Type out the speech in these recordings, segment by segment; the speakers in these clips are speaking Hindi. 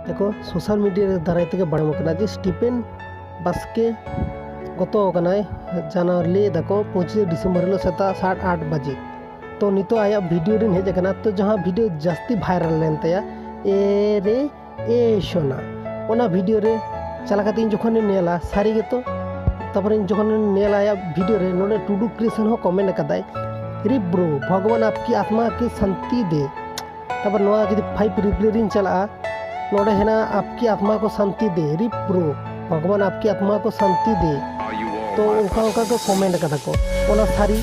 देखो सोशल मीडिया दाराय तक बड़मकना जे स्टीफेन बास्के गत जानुआरी दाको 25 डिसेम्बर हिलो सेता 8:30 बजे तो नितो आया वीडियो रिन हेजना तो जहाँ वीडियो जास्ती वायरल लेन तया ए रे ए सोना ओना वीडियो रे चला कते जखन नेला सारी गे तो तापर जखन नेला आया वीडियो रे नोडे टुडू क्रिएशन हो कमेंट कदाय रे ब्रो भगवान आपकी आत्मा की शांति दे तापर नोआ जदि 5 रिप्ले रिन चला नोडे हेना आपकी आत्मा को शांति दे रे ब्रो भगवान आपकी आत्मा को शांति दे तो उनका को कमेंट कदा को ओना सारी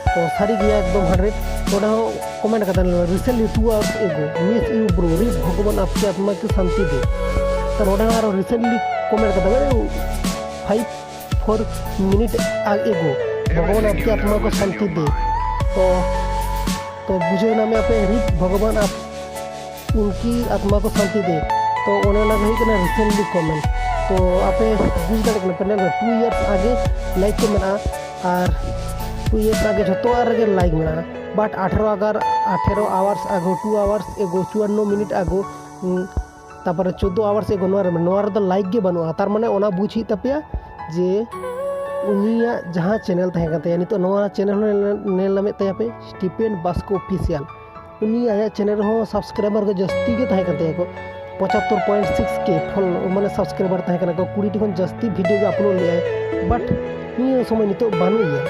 तो सारी गया एकदम 100 नोडे हो कमेंट कदा रिसेंटली 2 आवर्स एगो मिस यू ब्रो रे भगवान आपकी आत्मा की शांति दे तो नोडे आरो रिसेंटली कमेंट कदा 5-4 मिनट एगो भगवान आपकी आत्मा को शांति दे तो बुझे ना मैं पे रिप भगवान आप उनकी आत्मा को शांति दे तो उन्हें लगा ही कि रिसेंटली कमेंट तो आपे बुझ दाड़े पेनल 2 इयर्स आगे लाइक को मेना और 2 इयर्स आगे जो आगे लाइक मेना बट 18 आवर्स आगो 2 आवर्स एगो 54 मिनट आगो तापर 14 आवर्स एगो नोर लाइक गे बनुआ तार माने ओना बुझी तपिया जे उनिया जहाँ चैनल तहकते नितो नोआ चैनल नेल नामे तया पे स्टीफेन बास्को ऑफिशियल उनी आया चैनल हो सब्सक्राइबर को जस्ती के तहकते को 75.6 के फॉल माने सब्सक्राइबर तहकना को 20 खन जस्ती वीडियो के अपलोड लिया बट नियो समय नितो बानुया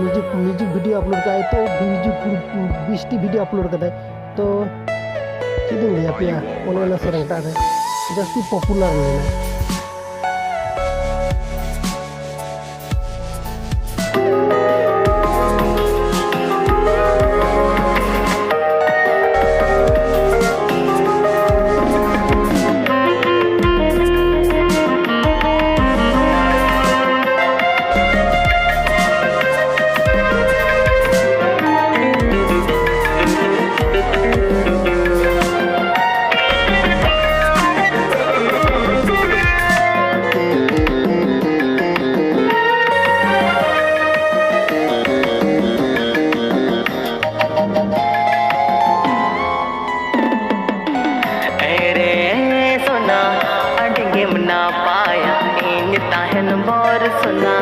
म्यूजिक वीडियो अपलोड का तो म्यूजिक 20 वीडियो अपलोड करता तो किदिन लिया पिया ओनला सरंगटा रे जस्ती पॉपुलर लेना ना पाया इन ताहन मोर सुना